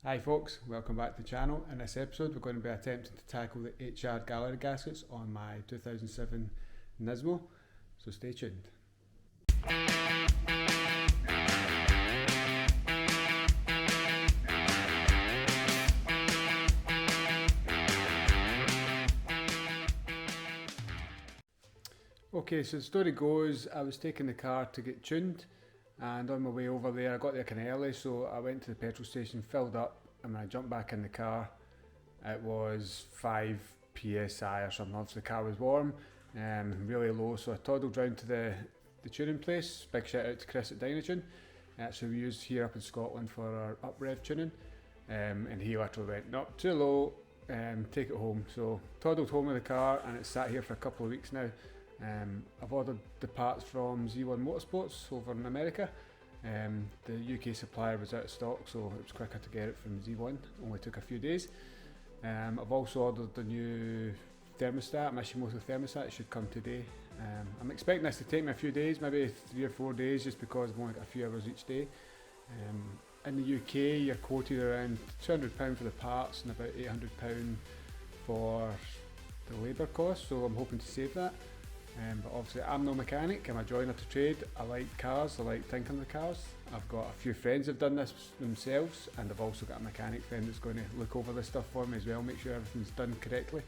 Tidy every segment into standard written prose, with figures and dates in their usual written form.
Hi folks, welcome back to the channel. In this episode we're going to be attempting to tackle the HR gallery gaskets on my 2007 Nismo, so stay tuned. Okay, so the story goes, I was taking the car to get tuned, and on my way over there I got there kind of early, so I went to the petrol station, filled up, and when I jumped back in the car it was 5 psi or something. Obviously the car was warm, really low, so I toddled round to the tuning place. Big shout out to Chris at Dyno. So we use here up in Scotland for our up rev tuning, and he literally went, nope, too low, take it home. So toddled home with the car and it's sat here for a couple of weeks now. I've ordered the parts from Z1 Motorsports over in America. The UK supplier was out of stock, so it was quicker to get it from Z1, only took a few days. I've also ordered the new thermostat, Mishimoto thermostat. It should come today. I'm expecting this to take me a few days, maybe 3 or 4 days, just because I've only got a few hours each day. In the UK you're quoted around £200 for the parts and about £800 for the labour cost, so I'm hoping to save that. But obviously I'm no mechanic, I'm a joiner to trade. I like cars, I like tinkering with cars. I've got a few friends who've done this themselves, and I've also got a mechanic friend that's going to look over this stuff for me as well, make sure everything's done correctly.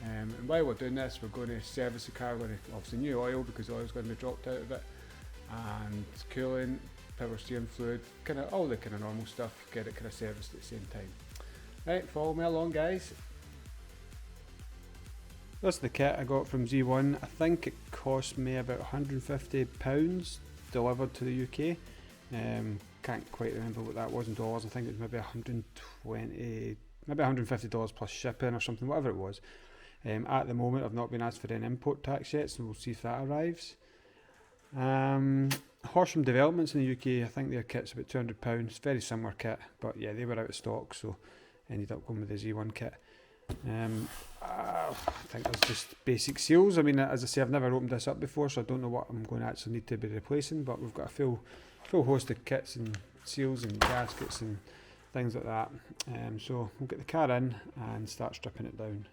And while we're doing this, we're going to service the car. We're going to obviously new oil, because the oil's going to be dropped out of it, and cooling, power steering fluid, kind of all the kind of normal stuff, get it kind of serviced at the same time. Right, follow me along guys. That's the kit I got from Z1. I think it cost me about £150 delivered to the UK. Can't quite remember what that was in dollars. I think it was maybe $150 plus shipping or something, whatever it was. At the moment I've not been asked for any import tax yet, so we'll see if that arrives. Horsham Developments in the UK, I think their kit's about £200. Very similar kit, but yeah, they were out of stock, so I ended up going with the Z1 kit. I think there's just basic seals. I mean, as I say, I've never opened this up before, so I don't know what I'm going to actually need to be replacing, but we've got a full host of kits and seals and gaskets and things like that. So we'll get the car in and start stripping it down.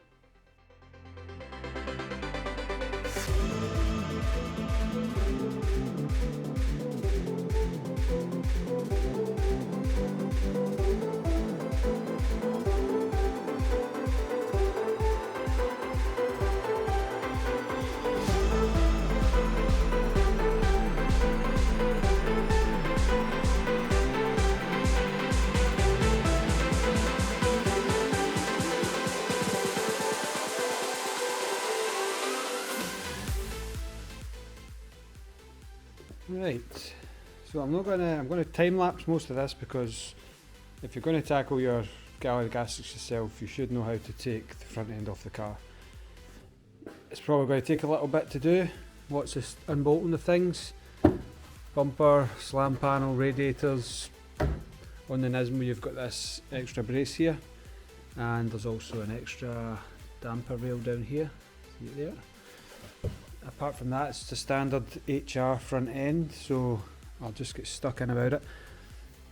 Right, so I'm going to time lapse most of this, because if you're going to tackle your gallery gaskets yourself, you should know how to take the front end off the car. It's probably going to take a little bit to do. What's this? Unbolting the things, bumper, slam panel, radiators. On the Nismo you've got this extra brace here, and there's also an extra damper rail down here. See it there? Apart from that, it's the standard HR front end, so I'll just get stuck in about it.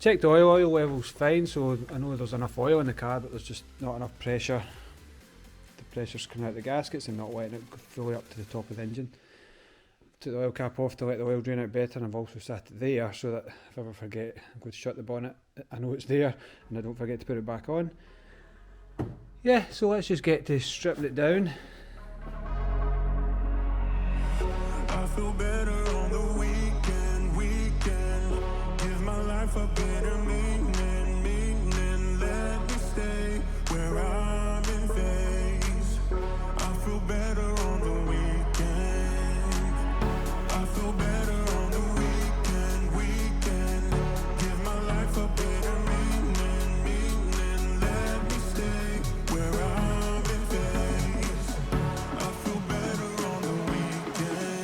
Check the oil level's fine, so I know there's enough oil in the car, but there's just not enough pressure. The pressure's coming out the gaskets and not letting it go fully up to the top of the engine. Took the oil cap off to let the oil drain out better, and I've also set it there so that if I ever forget, I'm going to shut the bonnet, I know it's there and I don't forget to put it back on. Yeah, so let's just get to stripping it down. I feel better on the weekend, give my life a better meaning, let me stay where I'm in phase. I feel better on the weekend, I feel better on the weekend, give my life a better meaning, let me stay where I'm in phase. I feel better on the weekend.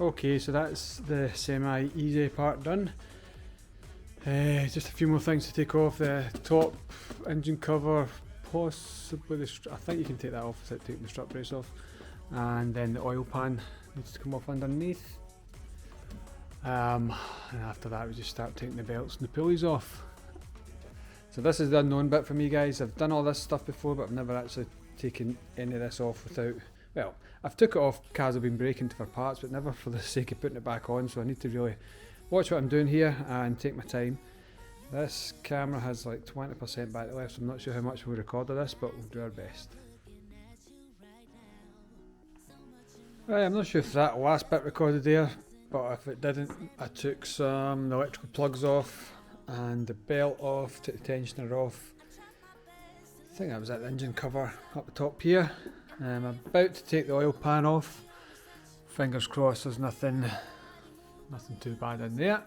Okay, so that's the semi-easy part done. Just a few more things to take off. The top engine cover, possibly I think you can take that off without taking the strut brace off. And then the oil pan needs to come off underneath. And after that we just start taking the belts and the pulleys off. So this is the unknown bit for me, guys. I've done all this stuff before, but I've never actually taken any of this off without, well, I've took it off cars I've been breaking for parts, but never for the sake of putting it back on, so I need to really watch what I'm doing here and take my time. This camera has like 20% battery left, so I'm not sure how much we'll record of this, but we'll do our best. Right, I'm not sure if that last bit recorded there, but if it didn't, I took some electrical plugs off and the belt off, took the tensioner off. I think that was at the engine cover up the top here. I'm about to take the oil pan off. Fingers crossed there's nothing too bad in there.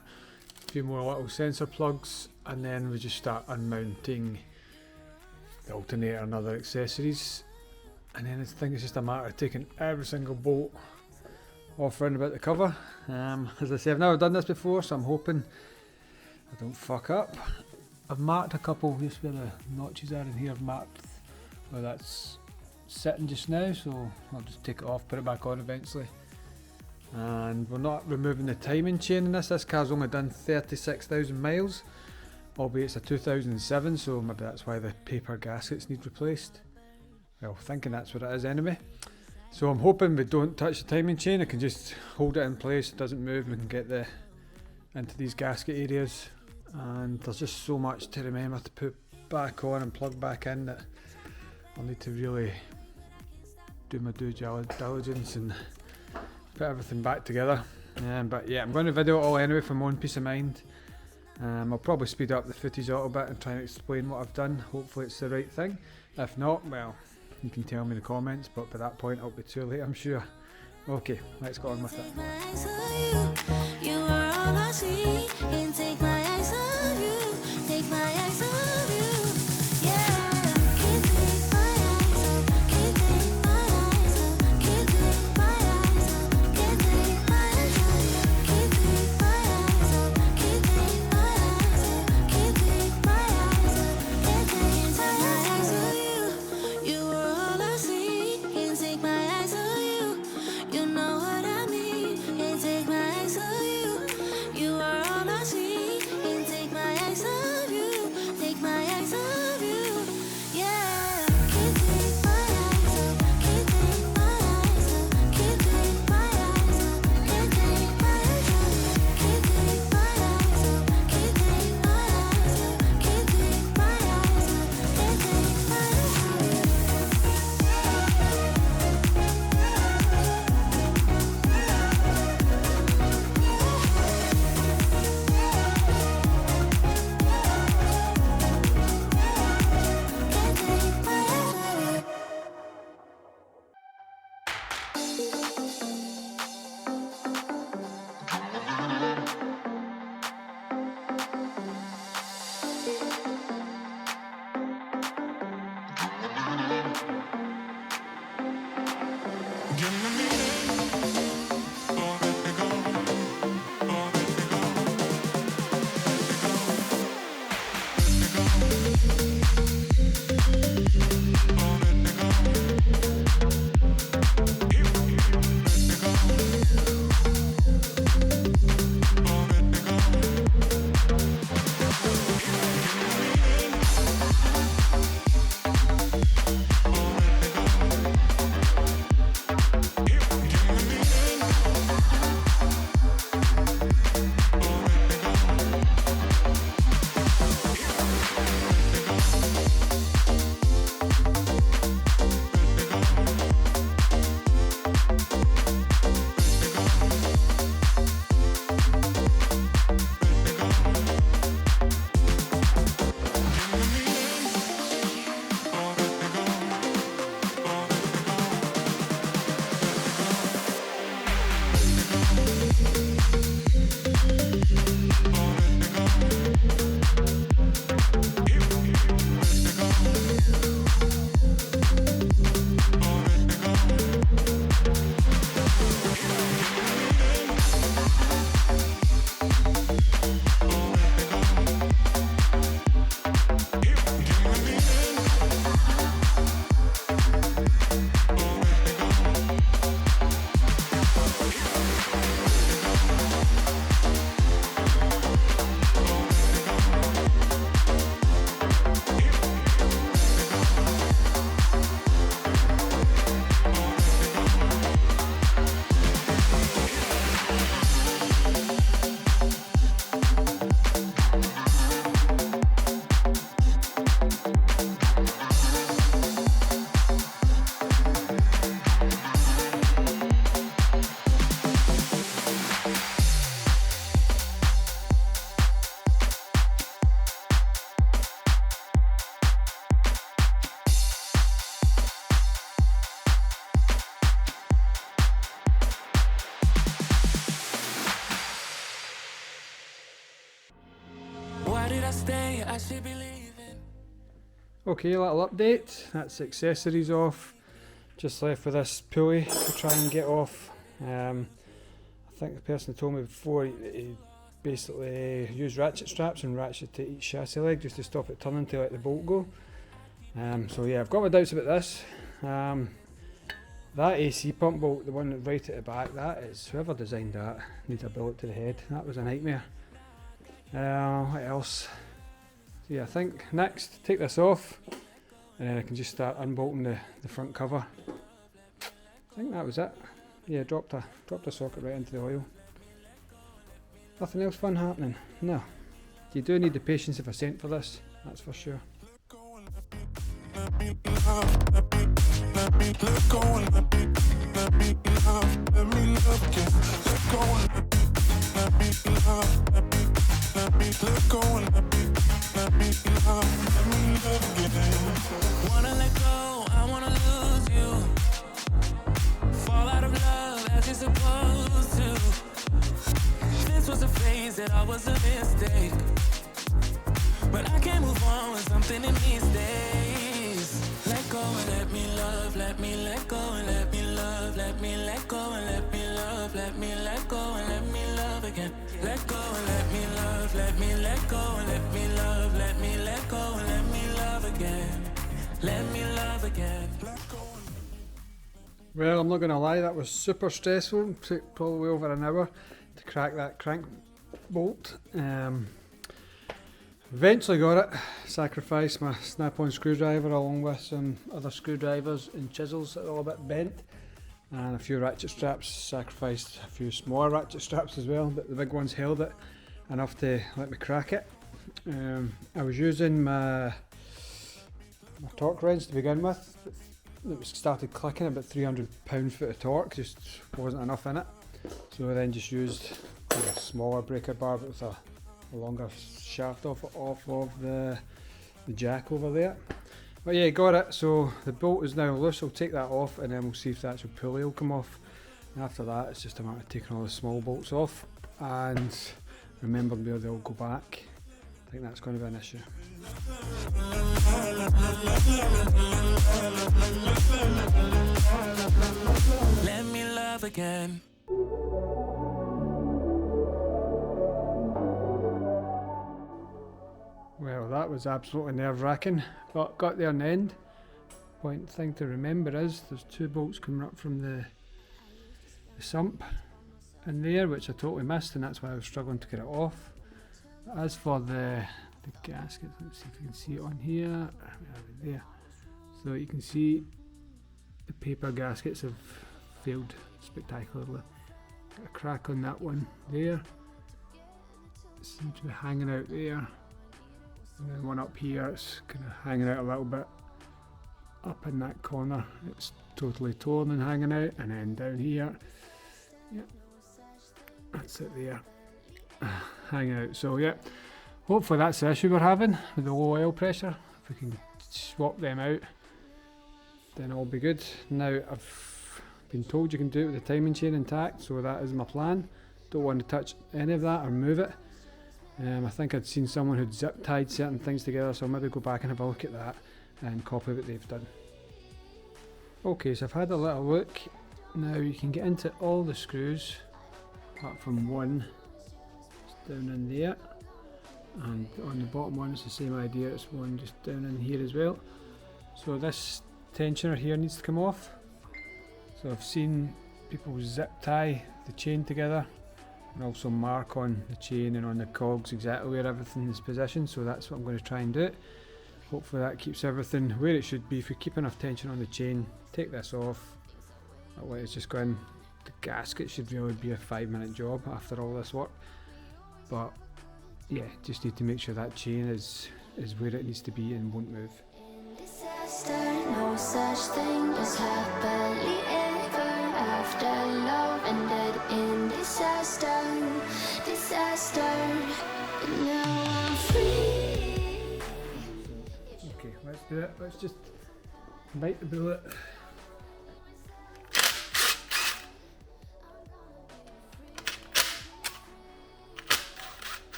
A few more little sensor plugs, and then we just start unmounting the alternator and other accessories. And then I think it's just a matter of taking every single bolt off round about the cover. As I say, I've never done this before, so I'm hoping I don't fuck up. I've marked a couple, just where the notches are in here, I've marked where that's sitting just now, so I'll just take it off, put it back on eventually. And we're not removing the timing chain in this. This car's only done 36,000 miles, albeit it's a 2007, so maybe that's why the paper gaskets need replaced. Well, thinking that's what it is anyway. So I'm hoping we don't touch the timing chain. I can just hold it in place, it doesn't move, we can get into these gasket areas. And there's just so much to remember to put back on and plug back in that I'll need to really do my due diligence and put everything back together. But yeah, I'm going to video it all anyway for my own peace of mind. I'll probably speed up the footage a little bit and try and explain what I've done. Hopefully it's the right thing. If not, well, you can tell me in the comments, but by that point it'll be too late, I'm sure. Okay, let's go on with it. You are all I see. I should be leaving. Okay, little update. That's the accessories off. Just left with this pulley to try and get off. I think the person who told me before he basically used ratchet straps and ratchet to each chassis leg just to stop it turning to let the bolt go. So yeah, I've got my doubts about this. That AC pump bolt, the one right at the back, that is, whoever designed that needs a bullet to the head. That was a nightmare. What else? So yeah, I think next, take this off and then I can just start unbolting the front cover. I think that was it. Yeah, dropped a socket right into the oil. Nothing else fun happening. No. You do need the patience of a saint for this, that's for sure. Wanna let go, I wanna lose you. Fall out of love as you're supposed to. This was a phase that I was a mistake, but I can't move on with something in these days. Let go and let me love, let me let go and let me love, let me let go and let me love, let me let go and let me love again. Let go and let me love, let me let go and let me love, let me let go and let me love again. Let me love again. Well, I'm not going to lie, that was super stressful. It took probably over an hour to crack that crank bolt. Eventually got it. Sacrificed my snap-on screwdriver along with some other screwdrivers and chisels that are all a bit bent, and a few ratchet straps. Sacrificed a few smaller ratchet straps as well, but the big ones held it enough to let me crack it. I was using my torque wrench to begin with. It started clicking, about 300 pound-foot of torque, just wasn't enough in it. So I then just used a smaller breaker bar but with a longer shaft off of the jack over there. But yeah, got it. So the bolt is now loose. I'll take that off and then we'll see if the actual pulley will come off. And after that, it's just a matter of taking all the small bolts off and remembering where they'll go back. I think that's going to be an issue. Let me love again. Well, that was absolutely nerve-wracking, but got there in the end. Point thing to remember is there's two bolts coming up from the sump in there, which I totally missed, and that's why I was struggling to get it off. As for the gaskets, let's see if you can see it on here. There. So you can see the paper gaskets have failed spectacularly. Got a crack on that one there. It seems to be hanging out there. And then one up here, it's kind of hanging out a little bit up in that corner. It's totally torn and hanging out, and then down here, yeah, that's it there, hanging out. So yeah, hopefully that's the issue we're having with the low oil pressure. If we can swap them out, then all be good. Now I've been told you can do it with the timing chain intact, so that is my plan. Don't want to touch any of that or move it. I think I'd seen someone who'd zip tied certain things together, so I'll maybe go back and have a look at that and copy what they've done. Okay, so I've had a little look. Now you can get into all the screws apart from one. It's down in there, and on the bottom one it's the same idea, it's one just down in here as well. So this tensioner here needs to come off. So I've seen people zip tie the chain together and also mark on the chain and on the cogs exactly where everything is positioned, so that's what I'm going to try and do. Hopefully that keeps everything where it should be. If we keep enough tension on the chain, take this off, that way it's just going. The gasket should really be a 5-minute job after all this work, but yeah, just need to make sure that chain is where it needs to be and won't move. No such thing as happily ever after. Love ended in disaster. But now I'm free. Okay, let's do it. Let's just bite the bullet.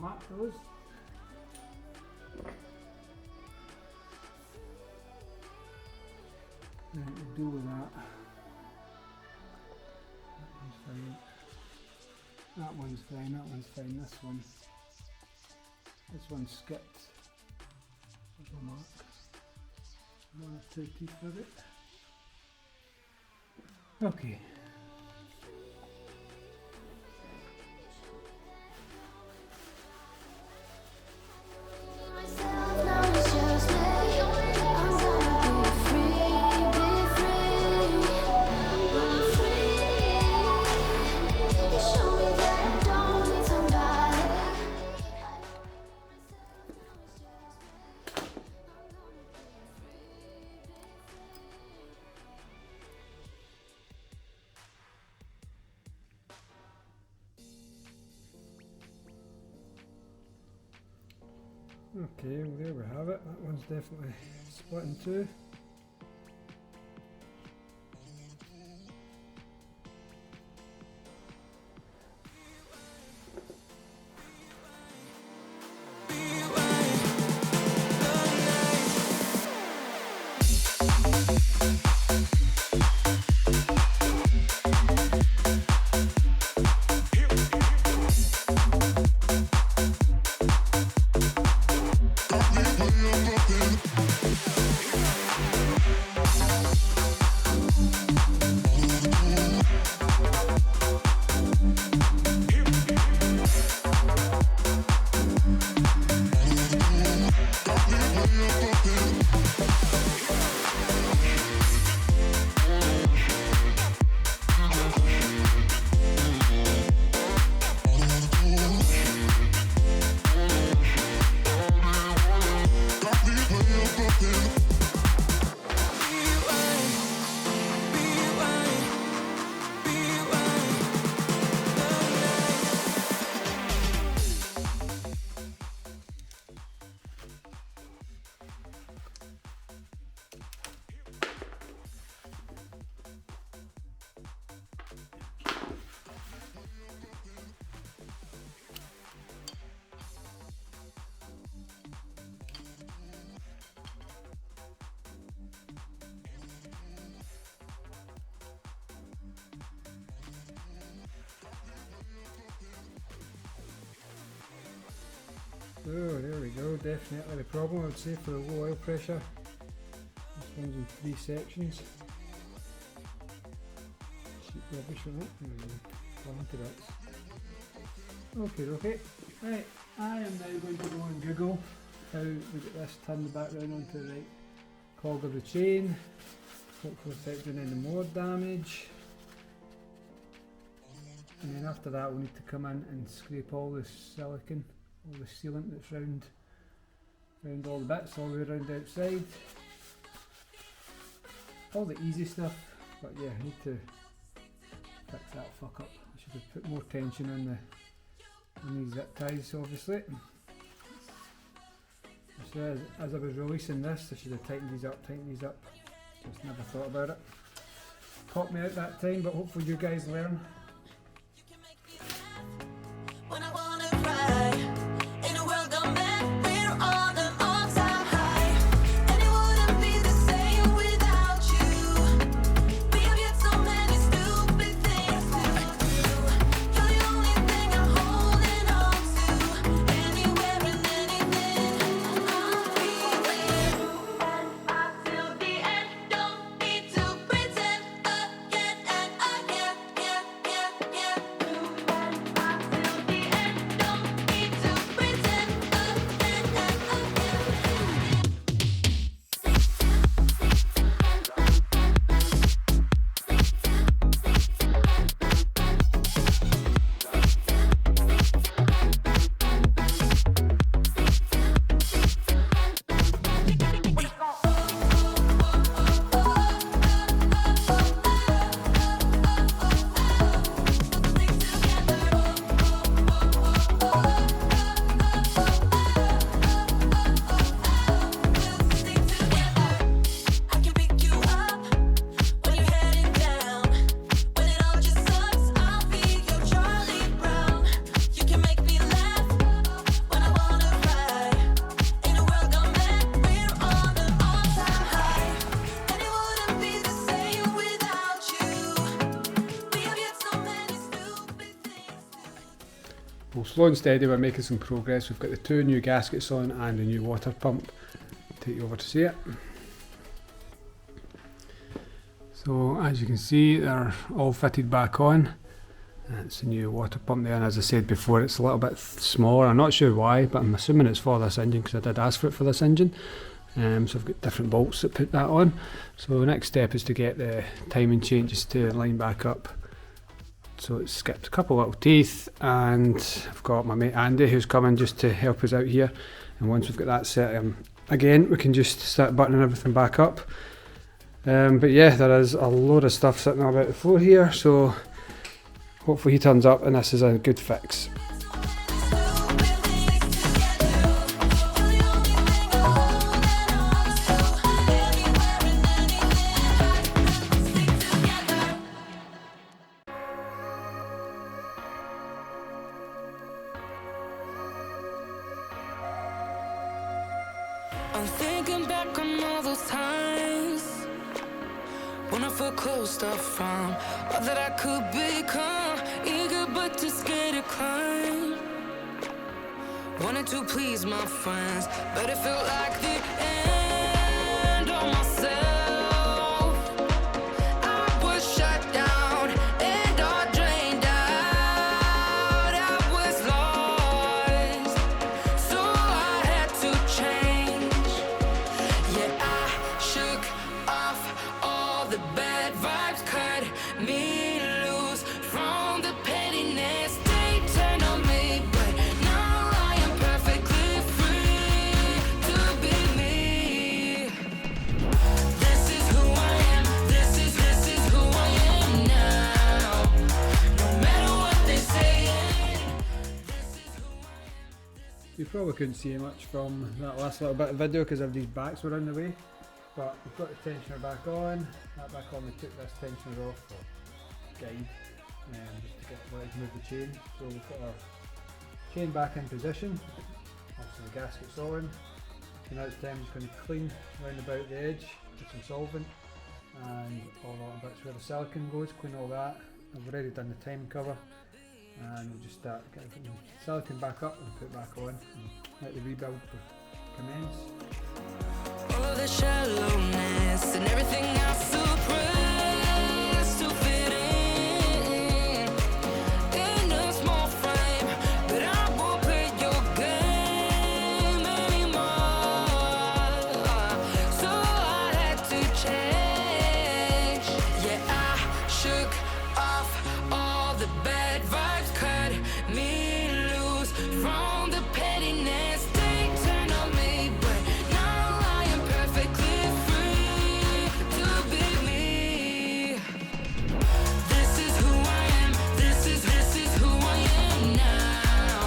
mat those. Right, we'll deal with that. That one's fine. That one's fine. This one's skipped. There's a mark. 1 or 2 teeth of it. Okay. Myself, now it's just me. I'm gonna be free, be free. I'm free. You show me that I don't need somebody. Okay, well there we have it. That one's definitely split in two. So there we go, definitely the problem I would say for the low oil pressure. This one's in 3 sections. Sheet rubbish on it, and then fall into bits. Okay, right, I am now going to go and Google how we get this turned back round onto the right cog of the chain, hopefully without doing any more damage. And then after that we'll need to come in and scrape all the silicone, all the sealant that's round all the bits, all the way around the outside. All the easy stuff, but yeah, I need to fix that fuck up. I should have put more tension on these zip ties, obviously. So as I was releasing this, I should have tightened these up. Just never thought about it. Caught me out that time, but hopefully you guys learn. When I wanna cry, in a world gone mad, we're on an all-time high, and it wouldn't be the same without you. We have yet so many stupid things to do. You're the only thing I'm holding on to. Anywhere and anything, I'll be there. And until the end, don't need to pretend again and again, yeah. And until the end. Well, slow and steady, we're making some progress. We've got the 2 new gaskets on and a new water pump. Take you over to see it. So as you can see, they're all fitted back on. It's a new water pump there, and as I said before, it's a little bit smaller. I'm not sure why, but I'm assuming it's for this engine because I did ask for it for this engine. So I've got different bolts that put that on. So the next step is to get the timing changes to line back up. So it's skipped a couple of little teeth, and I've got my mate Andy who's coming just to help us out here. And once we've got that set again, we can just start buttoning everything back up. But yeah, there is a load of stuff sitting about the floor here, so hopefully he turns up and this is a good fix. I'm thinking back on all those times when I felt closed off from all that I could become, eager but too scared to climb. Wanted to please my friends, but it felt like the end of myself. I was shut down and all drained out. I was lost, so I had to change. Yeah, I shook off all the bad vibes, cut me loose from the pettiness they turned on me. But now I am perfectly free to be me. This is who I am. This is who I am now. No matter what they say. You probably couldn't see much from that last little bit of video because everybody's backs were in the way. But we've got the tensioner back on. That back on, we took this tensioner off for guide, just to get ready to move the chain. So we've got our chain back in position. Obviously the gasket's on. So now it's time, just going to clean round about the edge with some solvent and all the little bits where the silicone goes, clean all that. I've already done the time cover, and we'll just start getting the silicone back up and put it back on and let the rebuild commence. All of the shallowness and everything I suppressed to fit in a small frame, but I won't play your game anymore. So I had to change. Yeah, I shook off all the bad vibes, cut me loose from the pettiness they turned on me. But now I am perfectly free to be me. This is who I am. This is who I am now.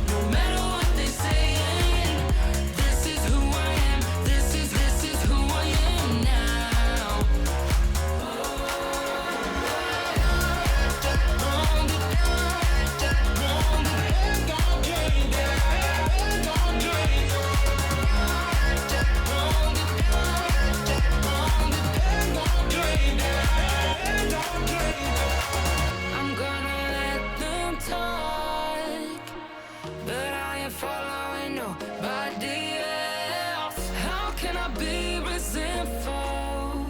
No matter what they say. This is who I am. This is who I am now. I'm gonna let them talk, but I ain't following nobody else. How can I be resentful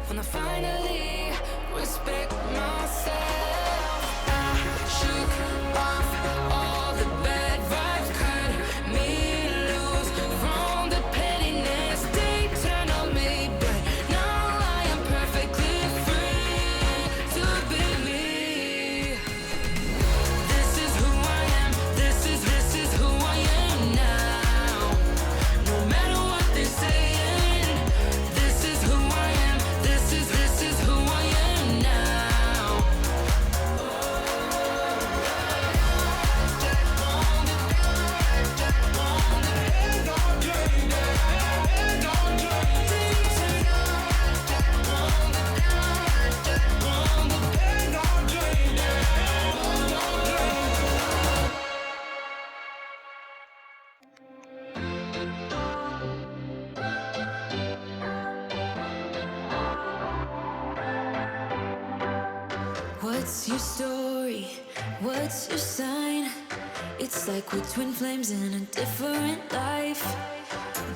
when I finally respect myself? I shook off all the bad vibes, cut me loose from the pettiness they turned on me. But now I am perfectly free to be me. This is who I am. This is who I am now. No matter what they say. This is who I am. This is who I am now. What's your story? What's your sign? It's like we're twin flames in a different life.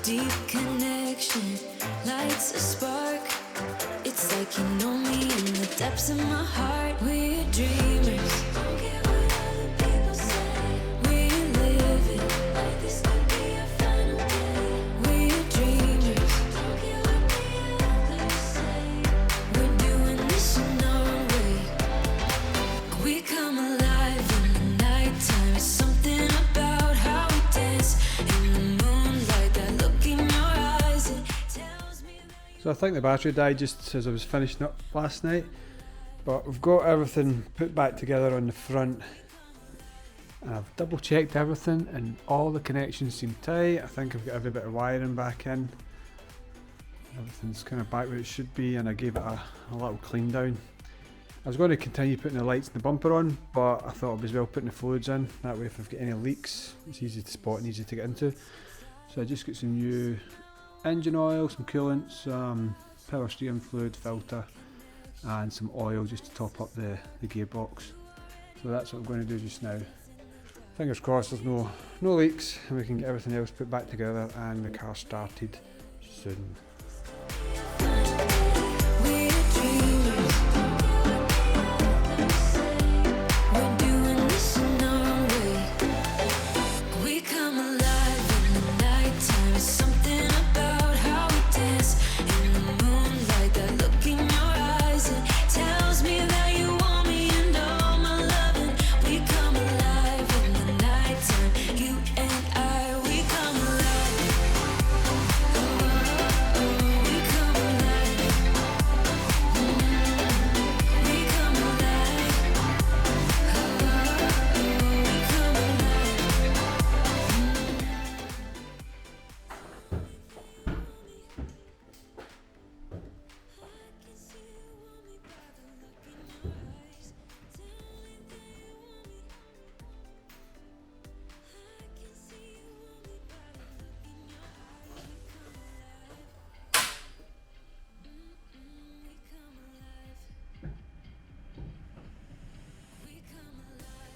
Deep connection lights a spark. It's like you know me in the depths of my heart. We're dreamers. Don't care what other people say. We're living like this could be our final day. We're dreamers. Don't care what the others say. We're doing this in our way. We come alive in the nighttime. It's something about how we dance in the moonlight. That look in your eyes, it tells me that So I think the battery died just as I was finishing up last night, but we've got everything put back together on the front, and I've double checked everything and all the connections seem tight. I think I've got every bit of wiring back in. Everything's kind of back where it should be, and I gave it a little clean down. I was going to continue putting the lights and the bumper on, but I thought it was well putting the fluids in. That way if I've got any leaks, it's easy to spot and easy to get into. So I just got some new engine oil, some coolant, some power steering fluid filter, and some oil just to top up the gearbox. So that's what I'm going to do just now. Fingers crossed there's no leaks and we can get everything else put back together and the car started soon. we're dreamers. We're doing this in our way. We come alive in the nighttime. It's something about how we dance in the moonlight. That look in your eyes, it tells me that you want me and all my loving. We come alive in the nighttime. You and I, we come alive. We come alive. We come alive. We come alive.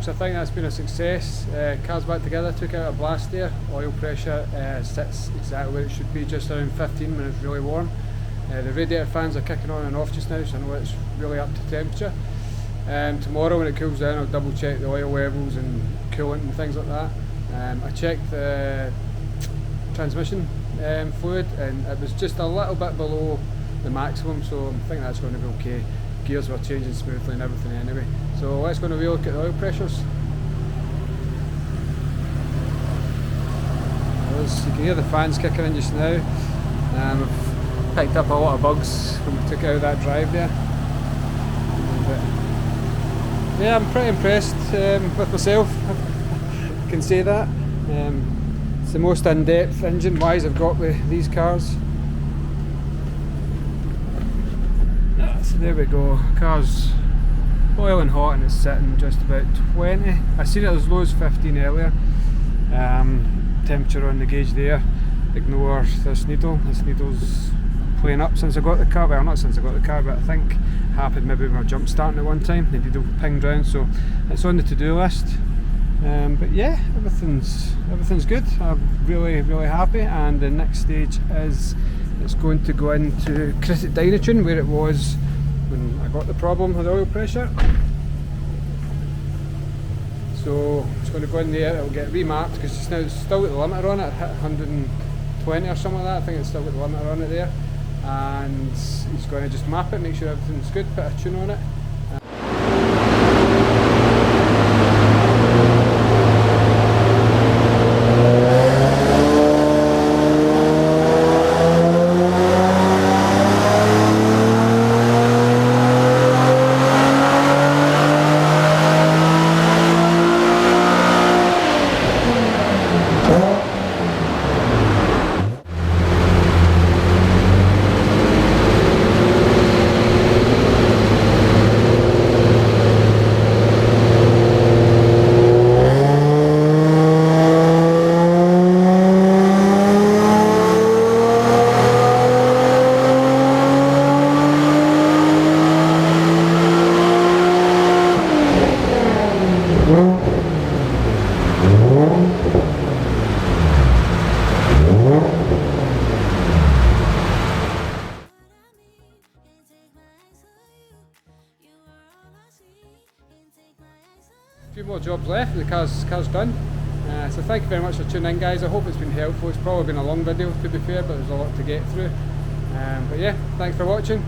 folks, I think that's been a success. Car's back together, took out a blast there. Oil pressure sits exactly where it should be, just around 15 when it's really warm. The radiator fans are kicking on and off just now, so I know it's really up to temperature. Tomorrow when it cools down, I'll double check the oil levels and coolant and things like that. I checked the transmission fluid and it was just a little bit below the maximum, so I think that's going to be okay. Gears were changing smoothly and everything anyway. So let's go and relook at the oil pressures. You can hear the fans kicking in just now. I've picked up a lot of bugs when we took out that drive there. But yeah, I'm pretty impressed with myself. I can say that. It's the most in-depth engine-wise I've got with these cars. So there we go. Car's boiling hot and it's sitting just about 20. I seen it as low as 15 earlier. Temperature on the gauge there. Ignore this needle. This needle's playing up since I got the car. Well, not since I got the car, but I think happened maybe when I jump starting at one time. The needle pinged round, so it's on the to-do list. But yeah, everything's good. I'm really happy, and the next stage is it's going to go into critic dyno tune where it was when I got the problem with oil pressure. So it's going to go in there, it'll get remarked because it's now still got the limiter on it. It hit 120 or something like that. I think it's still got the limiter on it there, and he's going to just map it, make sure everything's good, put a tune on it. A few more jobs left and the car's done. So thank you very much for tuning in, guys. I hope it's been helpful. It's probably been a long video to be fair, but there's a lot to get through. But yeah, thanks for watching.